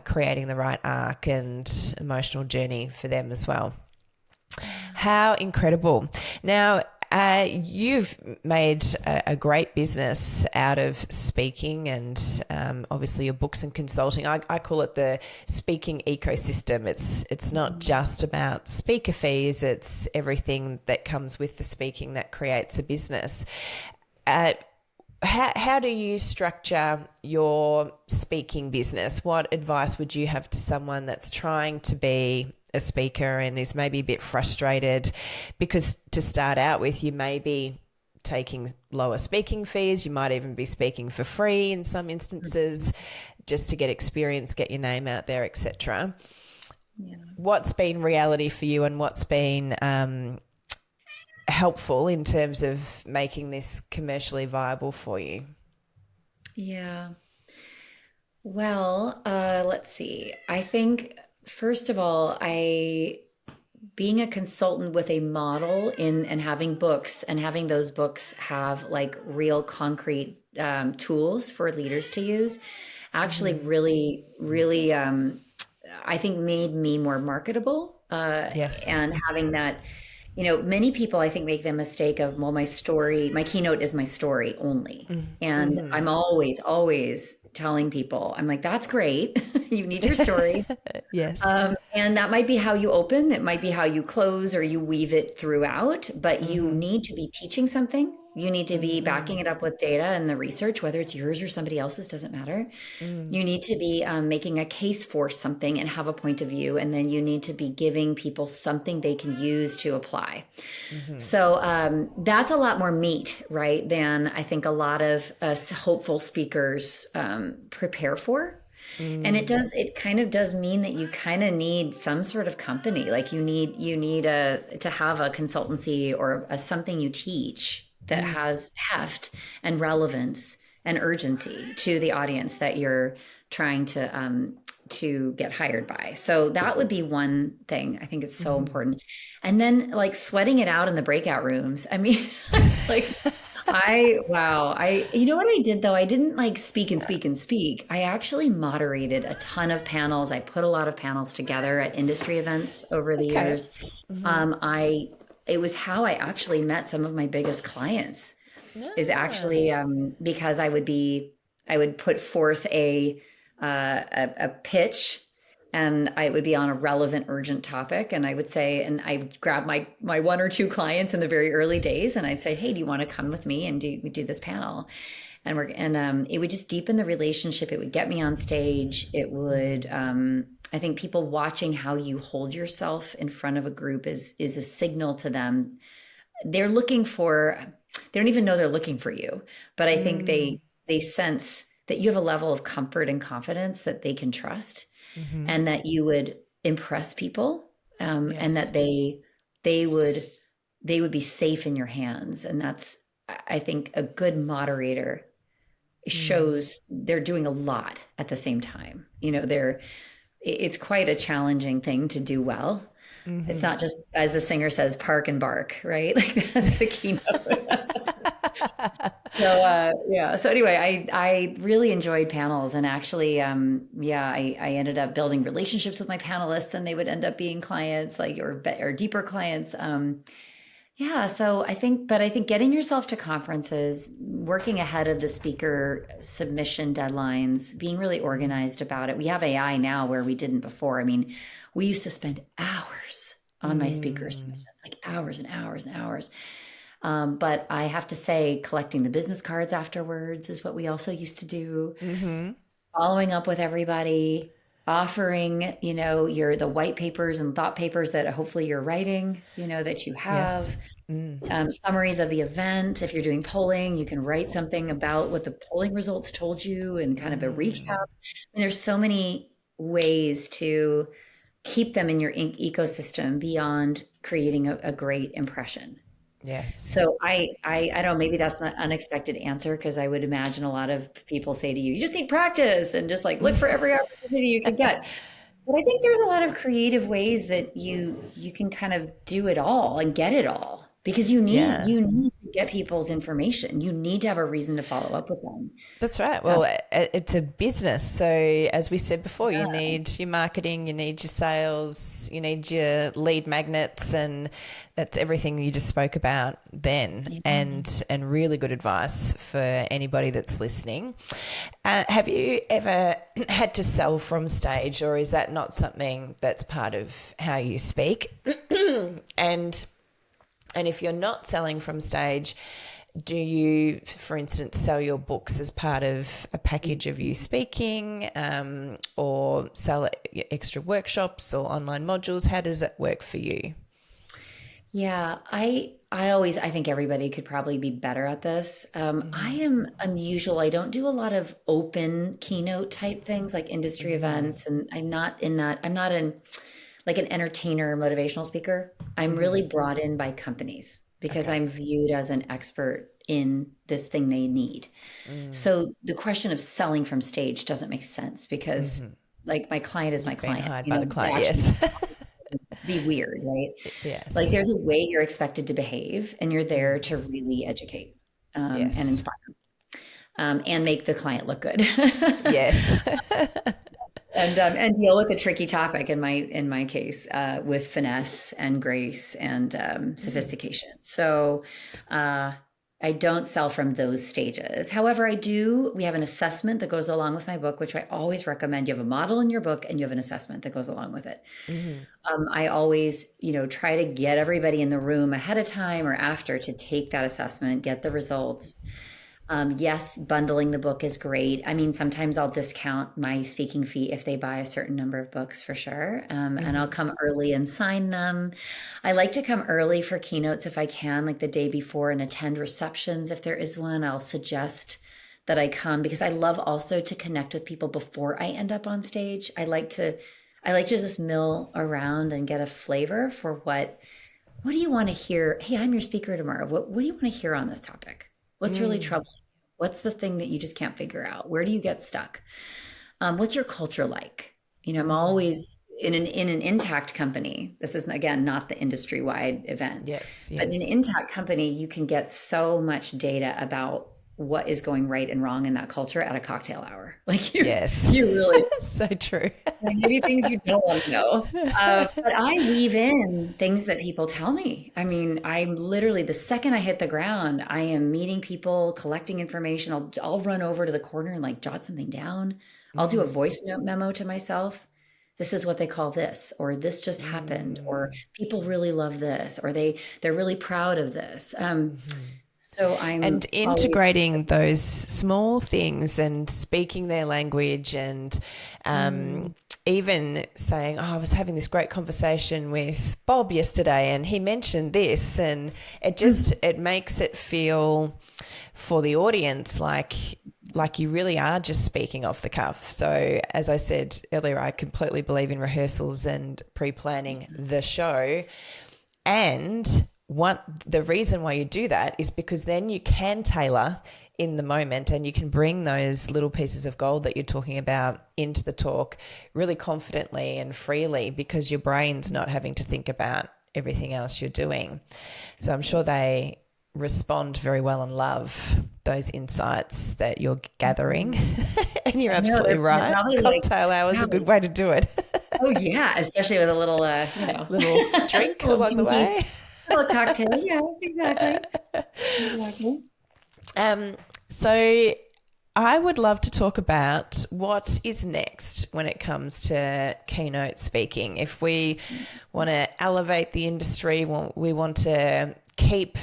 creating the right arc and emotional journey for them as well. How incredible. Now, you've made a great business out of speaking, and obviously your books and consulting. I call it the speaking ecosystem. It's not just about speaker fees, it's everything that comes with the speaking that creates a business. Uh, how do you structure your speaking business? What advice would you have to someone that's trying to be a speaker and is maybe a bit frustrated? Because to start out with, you may be taking lower speaking fees, you might even be speaking for free in some instances, just to get experience, get your name out there, etc. Yeah. What's been reality for you, and what's been helpful in terms of making this commercially viable for you? Yeah. Well, let's see. I think first of all, I being a consultant with a model in and having books and having those books have like real concrete tools for leaders to use actually Mm-hmm. really, really, I think made me more marketable. Yes. And having that many people I think make the mistake of, well, my keynote is my story only. And I'm always telling people, I'm like, that's great. You need your story. Yes. And that might be how you open, it might be how you close, or you weave it throughout, but you need to be teaching something. You need to be backing it up with data and the research, whether it's yours or somebody else's, doesn't matter. You need to be making a case for something and have a point of view. And then you need to be giving people something they can use to apply. So that's a lot more meat, right, than I think a lot of us hopeful speakers prepare for. And it kind of does mean that you kind of need some sort of company. Like you need to have a consultancy or something you teach that has heft and relevance and urgency to the audience that you're trying to get hired by. So that would be one thing I think is so important. And then like sweating it out in the breakout rooms. I mean, like you know what I did though? I didn't like speak and speak and speak. I actually moderated a ton of panels. I put a lot of panels together at industry events over the years. It was how I actually met some of my biggest clients, is actually because I would put forth a pitch, and I would be on a relevant, urgent topic. And I would say, and I would grab my one or two clients in the very early days, and I'd say, hey, do you want to come with me and do this panel? And it would just deepen the relationship. It would get me on stage. It would, I think people watching how you hold yourself in front of a group is a signal to them. They don't even know they're looking for you, but I think they sense that you have a level of comfort and confidence that they can trust, and that you would impress people, and that they would be safe in your hands. And that's, I think, a good moderator shows they're doing a lot at the same time. It's quite a challenging thing to do well. It's not just, as the singer says, park and bark, right? Like that's the keynote. So anyway, I really enjoyed panels, and actually, I ended up building relationships with my panelists, and they would end up being clients, like, or deeper clients. So I think getting yourself to conferences, working ahead of the speaker submission deadlines, being really organized about it. We have AI now where we didn't before. I mean, we used to spend hours on my speaker submissions, like hours and hours and hours. But I have to say, collecting the business cards afterwards is what we also used to do. Following up with everybody, offering, the white papers and thought papers that hopefully you're writing, that you have. Summaries of the event. If you're doing polling, you can write something about what the polling results told you and kind of a recap. And there's so many ways to keep them in your ecosystem beyond creating a great impression. Yes. So I don't know, maybe that's an unexpected answer, because I would imagine a lot of people say to you, you just need practice and just like look for every opportunity you can get. But I think there's a lot of creative ways that you can kind of do it all and get it all, because you need to get people's information. You need to have a reason to follow up with them. That's right. Well, it's a business. So as we said before, you need your marketing, you need your sales, you need your lead magnets, and that's everything you just spoke about then. And really good advice for anybody that's listening. Have you ever had to sell from stage, or is that not something that's part of how you speak? And if you're not selling from stage, do you, for instance, sell your books as part of a package of you speaking, or sell extra workshops or online modules? How does it work for you? Yeah, I think everybody could probably be better at this. I am unusual. I don't do a lot of open keynote type things like industry events, and I'm not in like an entertainer, motivational speaker. I'm really brought in by companies because I'm viewed as an expert in this thing they need. So the question of selling from stage doesn't make sense, because like my client is my client. Hired by the client, yes. Be weird, right? Yes. Like there's a way you're expected to behave, and you're there to really educate and inspire and make the client look good. Yes. and deal with a tricky topic in my case with finesse and grace and sophistication. So uh, I don't sell from those stages. However, I do. We have an assessment that goes along with my book, which I always recommend. You have a model in your book, and you have an assessment that goes along with it. Mhm. I always, try to get everybody in the room ahead of time or after to take that assessment, get the results. Yes, bundling the book is great. I mean, sometimes I'll discount my speaking fee if they buy a certain number of books for sure. And I'll Mhm. come early and sign them. I like to come early for keynotes if I can, like the day before, and attend receptions if there is one. I'll suggest that I come because I love also to connect with people before I end up on stage. I like to just mill around and get a flavor for what do you want to hear? Hey, I'm your speaker tomorrow. What do you want to hear on this topic? What's really Mm. troubling you? What's the thing that you just can't figure out? Where do you get stuck? What's your culture like? I'm Mhm. always in an intact company. This is again not the industry wide event, Yes, but in an yes. intact company, you can get so much data about what is going right and wrong in that culture at a cocktail hour. Like you, Yes. you really So true. maybe things you don't want to know. But I weave in things that people tell me. I mean, I'm literally the second I hit the ground, I am meeting people, collecting information. I'll run over to the corner and like jot something down. I'll do a Mhm. voice note memo to myself. This is what they call this, or this just happened, or Mm. people really love this, or they're really proud of this. Mhm. So And I'm always integrating those small things and speaking their language and mm, um, even saying, oh, I was having this great conversation with Bob yesterday and he mentioned this, and it makes it feel for the audience like you really are just speaking off the cuff. So as I said earlier, I completely believe in rehearsals and pre-planning the show. And the reason why you do that is because then you can tailor in the moment and you can bring those little pieces of gold that you're talking about into the talk really confidently and freely because your brain's not having to think about everything else you're doing. So I'm sure they respond very well and love those insights that you're gathering. And you're no, absolutely they're right. probably like, Cocktail hour is wow. a good way to do it. Oh yeah, especially with a little, Little a drink little along the dinky, way. little cocktail. Yeah, exactly, exactly. Um, so I would love to talk about what is next when it comes to keynote speaking. If we want to elevate the industry, we want to keep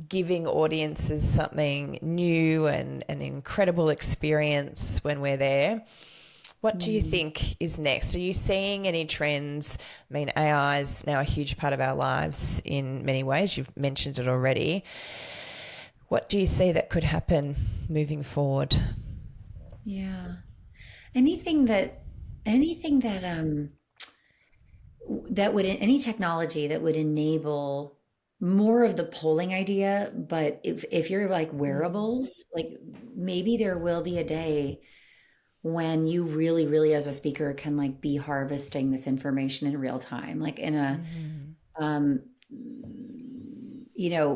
giving audiences something new and an incredible experience when we're there. What do you Mm. think is next? Are you seeing any trends? I mean, AI is now a huge part of our lives in many ways. You've mentioned it already. What do you see that could happen moving forward? Yeah, anything that, anything that, that would any technology that would enable more of the polling idea, but if you're like Mm. wearables, like maybe there will be a day when you really, really as a speaker can like be harvesting this information in real time, like in a Mm. um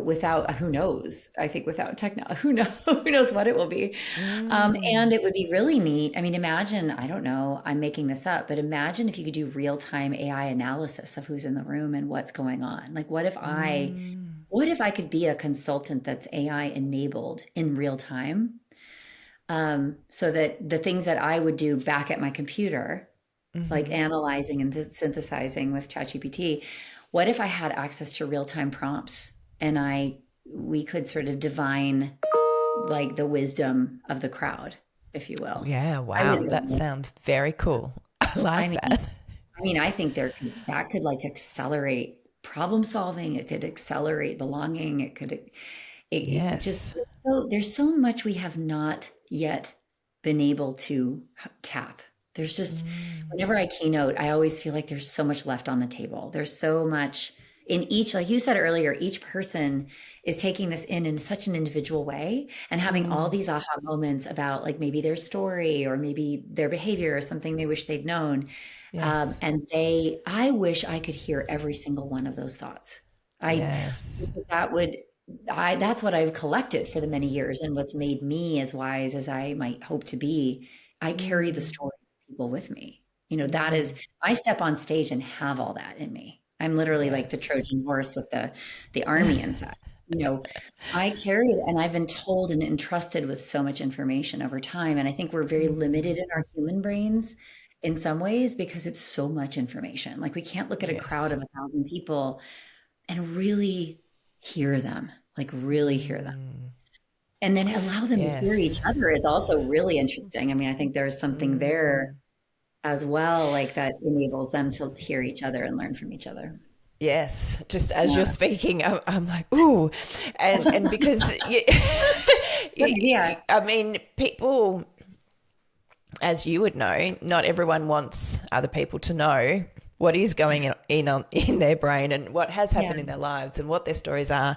without who knows? I think without technology, who knows what it will be. And Mm. it would be really neat. I mean, imagine, I don't know, I'm making this up, but imagine if you could do real-time AI analysis of who's in the room and what's going on. Like, Mm. what if I could be a consultant that's AI enabled in real time? So that the things that I would do back at my computer, like Mm-hmm. analyzing and synthesizing with ChatGPT, what if I had access to real-time prompts and we could sort of divine like the wisdom of the crowd, if you will. Yeah, I would wow. That love sounds very cool. I I like mean, that. I think that could like accelerate problem solving. It could accelerate belonging. It just Yes. there's so much we have not yet been able to tap. There's just Mm. whenever I keynote, I always feel like there's so much left on the table. There's so much in each, like you said earlier, each person is taking this in such an individual way and having all Mm. these aha moments about like maybe their story or maybe their behavior or something they wish they'd known. Yes. I wish I could hear every single one of those thoughts. I, Yes. because that's what I've collected for the many years and what's made me as wise as I might hope to be. I carry the Mm. stories of people with me. That is, I step on stage and have all that in me. I'm literally like the Yes. Trojan horse with the army inside. I carry it, and I've been told and entrusted with so much information over time. And I think we're very limited in our human brains in some ways because it's so much information. Like we can't look at a crowd Yes. of 1,000 people and really hear them, like really hear them. And then allow them to hear each Yes. other is also really interesting. I mean, I think there's something there as well, like that enables them to hear each other and learn from each other. Yes, just as you're Yeah. speaking, I'm like, ooh, and because Yeah. I mean, people, as you would know, not everyone wants other people to know what is going in their brain and what has Yeah. happened in their lives and what their stories are.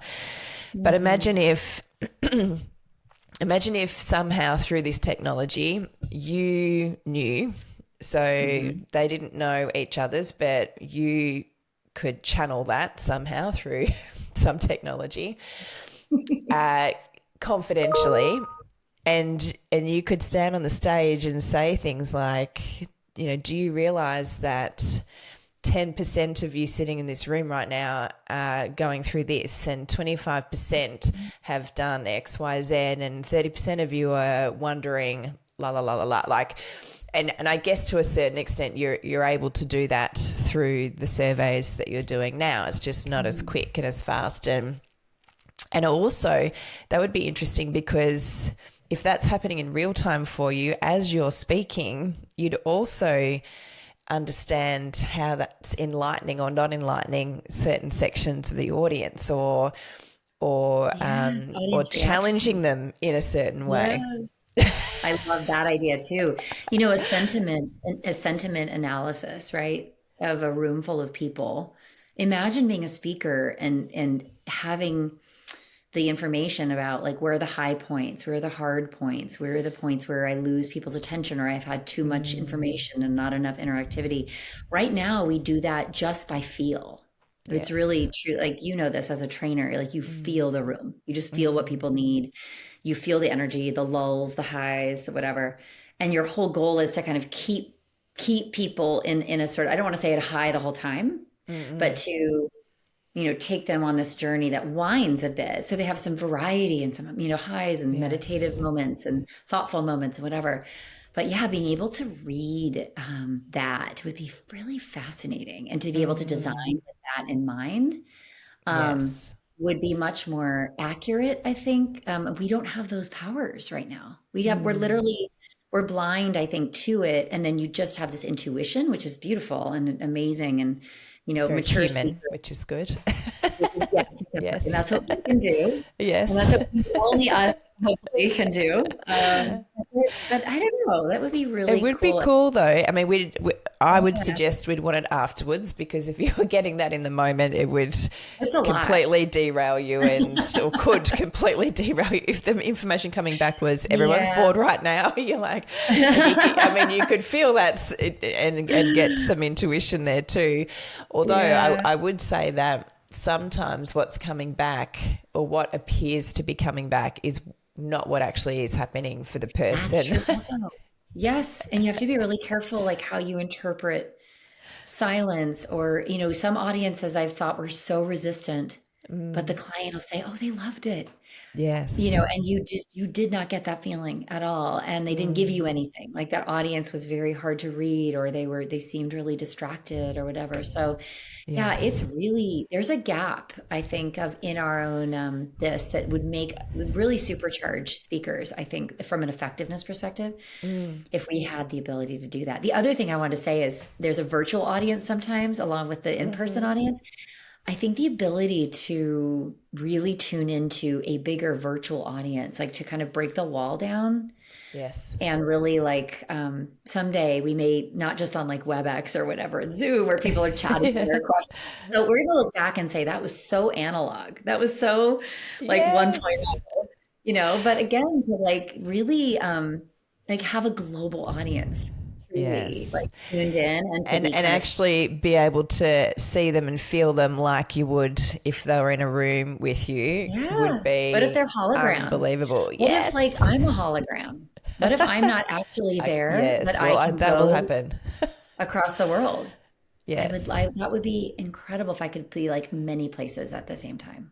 But Mhm. imagine if somehow through this technology you knew, so Mhm. they didn't know each other's, but you could channel that somehow through some technology confidentially, and you could stand on the stage and say things like, do you realize that 10% of you sitting in this room right now are going through this, and 25% have done X, Y, Z, and 30% of you are wondering la la la la la, like, and I guess to a certain extent you're able to do that through the surveys that you're doing now. It's just not as quick and as fast, and also that would be interesting because if that's happening in real time for you as you're speaking, you'd also understand how that's enlightening or not enlightening certain sections of the audience, Yes, or audience challenging reaction. them in a certain way. Yes. I love that idea too. A sentiment analysis, right, of a room full of people. Imagine being a speaker and having the information about like where are the high points, where are the hard points, where are the points where I lose people's attention or I've had too much information and not enough interactivity. Right now, we do that just by feel. It's Yes. really true. Like, this as a trainer, like you feel the room, you just feel what people need. You feel the energy, the lulls, the highs, the whatever. And your whole goal is to kind of keep people in a sort of, I don't want to say it high the whole time, but to take them on this journey that winds a bit. So they have some variety and some, highs and meditative Yes. moments and thoughtful moments and whatever. But yeah, being able to read that would be really fascinating. And to be able to design with that in mind um, Yes. would be much more accurate, I think. We don't have those powers right now. We're blind, I think, to it. And then you just have this intuition, which is beautiful and amazing. And, Very mature human, speakers which is good. which is yes, different. And Yes. that's what we can do. And that's Yes. what only us hopefully can do. But I don't know. That would be It really would be cool. cool though. I mean, I would Yeah, suggest we'd want it afterwards, because if you were getting that in the moment, it would it's a lot. completely derail you, or could completely derail you if the information coming back was everyone's Yeah. bored right now. You're like, I mean, you could feel that and get some intuition there too. Although Yeah. I would say that sometimes what's coming back, or what appears to be coming back, is not what actually is happening for the That's person. true also. Yes. And you have to be really careful, like how you interpret silence or, some audiences I've thought were so resistant, but the client will say, oh, they loved it. Yes. And you did not get that feeling at all, and they didn't give you anything. Like that audience was very hard to read, or they seemed really distracted or whatever. So yeah, it's Yes. really, there's a gap, I think, of in our own this that would really supercharge speakers, I think, from an effectiveness perspective, if we had the ability to do that. The other thing I want to say is there's a virtual audience sometimes along with the in-person audience. I think the ability to really tune into a bigger virtual audience, like to kind of break the wall down Yes. and really like someday we may not just on like WebEx or whatever, Zoom, where people are chatting their questions. So we're going to look back and say that was so analog. That was so like 1.0, Yes. but again, to like really like have a global audience truly Yes. like tuned in and to And be kind of actually be able to see them and feel them like you would if they were in a room with you would yeah. What if be they're holograms? unbelievable. What if like Yes. I'm a hologram? What if I'm not actually there, Yes. but I Well, can that will go happen. across the world. Yes. That would be incredible if I could be like many places at the same time.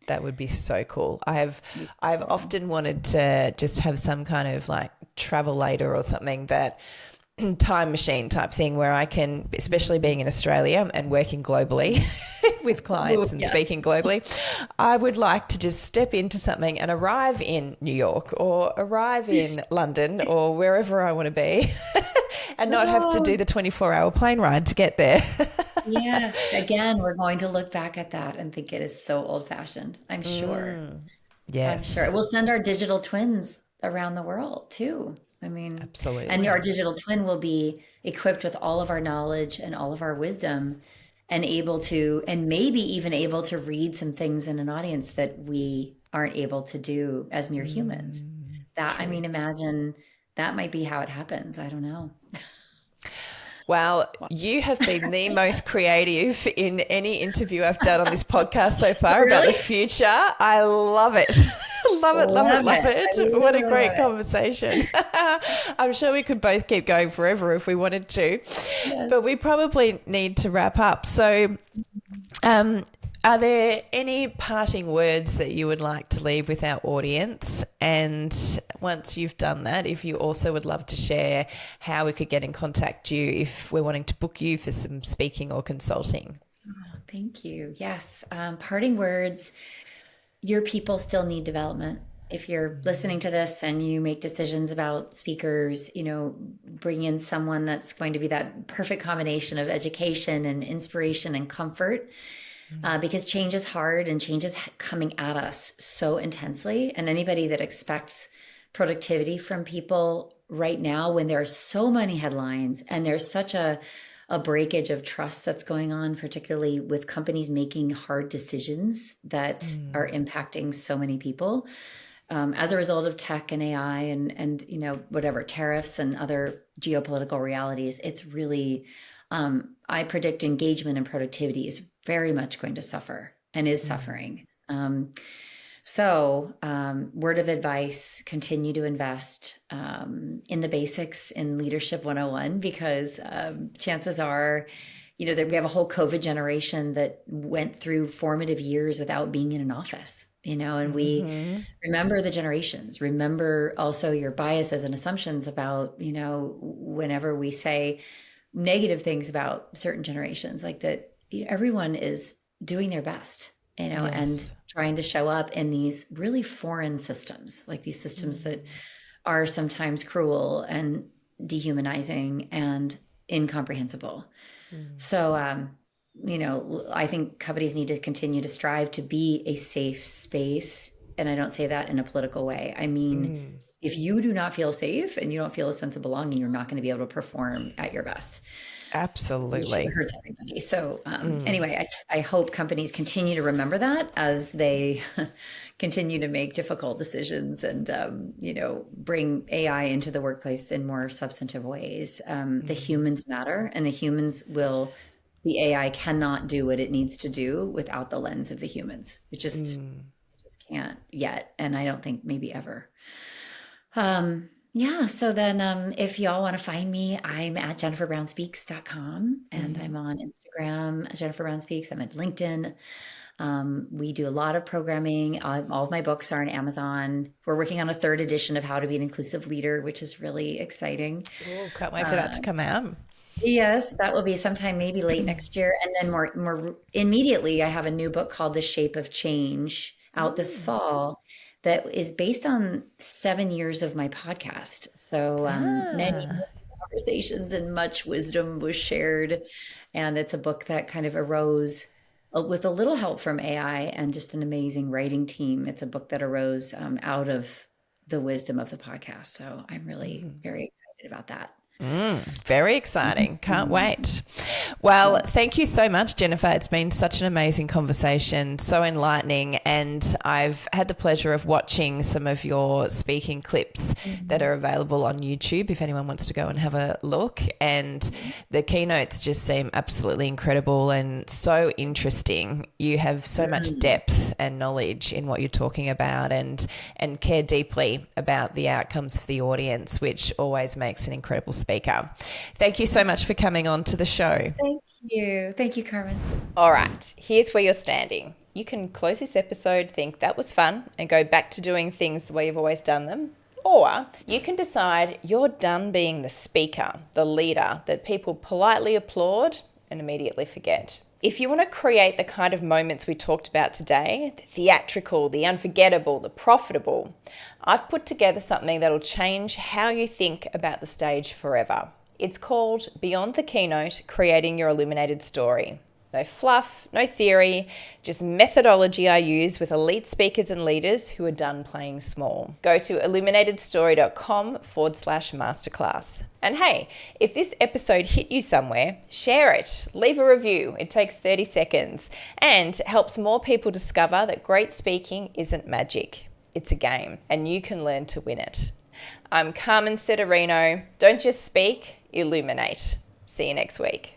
That would be so cool. It'd be so I've cool. often wanted to just have some kind of like travel later or something, that time machine type thing where I can, especially being in Australia and working globally with Ooh, clients and yes. speaking globally, I would like to just step into something and arrive in New York or arrive in London or wherever I want to be and not have to do Oh, the 24-hour plane ride to get there. yeah. Again, we're going to look back at that and think it is so old fashioned. I'm sure. I'm sure. Yes, We'll send our digital twins around the world too. I mean, and our absolutely. digital twin will be equipped with all of our knowledge and all of our wisdom and able to, and maybe even able to read some things in an audience that we aren't able to do as mere humans. That, I True. mean, imagine that might be how it happens. I don't know. Well, you have been the most creative in any interview I've done on this podcast so far about the Really? future. I love it. Love it, love it, Love love it. I it. What a literally great love it. conversation. I'm sure we could both keep going forever if we wanted to, Yes. but we probably need to wrap up. So, um, are there any parting words that you would like to leave with our audience? And once you've done that, if you also would love to share how we could get in contact you if we're wanting to book you for some speaking or consulting. Thank you. Yes. Parting words. Your people still need development. If you're listening to this and you make decisions about speakers, bring in someone that's going to be that perfect combination of education and inspiration and comfort, because change is hard and change is coming at us so intensely. And anybody that expects productivity from people right now, when there are so many headlines and there's such a breakage of trust that's going on, particularly with companies making hard decisions that are impacting so many people, as a result of tech and AI and whatever tariffs and other geopolitical realities. It's really, I predict engagement and productivity is very much going to suffer and is suffering. Word of advice, continue to invest in the basics in Leadership 101, because chances are, that we have a whole COVID generation that went through formative years without being in an office, and we remember the generations, remember also your biases and assumptions about, whenever we say negative things about certain generations, like that, everyone is doing their best, and Yes. trying to show up in these really foreign systems, like these systems that are sometimes cruel and dehumanizing and incomprehensible. So, I think companies need to continue to strive to be a safe space. And I don't say that in a political way. I mean, if you do not feel safe and you don't feel a sense of belonging, you're not going to be able to perform at your best, which Absolutely. hurts everybody. So, anyway, I hope companies continue to remember that as they continue to make difficult decisions and, bring AI into the workplace in more substantive ways. The humans matter, and the AI cannot do what it needs to do without the lens of the humans. It just can't yet. And I don't think maybe ever. Yeah, so then if y'all want to find me, I'm at jenniferbrownspeaks.com, and I'm on Instagram, Jennifer Brown Speaks. I'm at LinkedIn. We do a lot of programming. All of my books are on Amazon. We're working on a third edition of How to Be an Inclusive Leader, which is really exciting. Oh, can't wait for that to come out. Yes, that will be sometime maybe late next year. And then more immediately, I have a new book called The Shape of Change out this fall that is based on 7 years of my podcast. So many Ah, conversations and much wisdom was shared. And it's a book that kind of arose with a little help from AI and just an amazing writing team. It's a book that arose out of the wisdom of the podcast. So I'm really very excited about that. very exciting. Can't Mhm. wait. Well, Yeah. thank you so much, Jennifer. It's been such an amazing conversation, so enlightening. And I've had the pleasure of watching some of your speaking clips that are available on YouTube if anyone wants to go and have a look. And the keynotes just seem absolutely incredible and so interesting. You have so much depth and knowledge in what you're talking about, and care deeply about the outcomes for the audience, which always makes an incredible speaker. Thank you so much for coming on to the show. Thank you. Thank you, Carmen. All right, here's where you're standing. You can close this episode, think that was fun, and go back to doing things the way you've always done them. Or you can decide you're done being the speaker, the leader that people politely applaud and immediately forget. If you want to create the kind of moments we talked about today, the theatrical, the unforgettable, the profitable, I've put together something that'll change how you think about the stage forever. It's called Beyond the Keynote, Creating Your Illuminated Story. No fluff, no theory, just methodology I use with elite speakers and leaders who are done playing small. Go to illuminatedstory.com/masterclass. And hey, if this episode hit you somewhere, share it, leave a review. It takes 30 seconds and helps more people discover that great speaking isn't magic. It's a game and you can learn to win it. I'm Carmen Sederino. Don't just speak, illuminate. See you next week.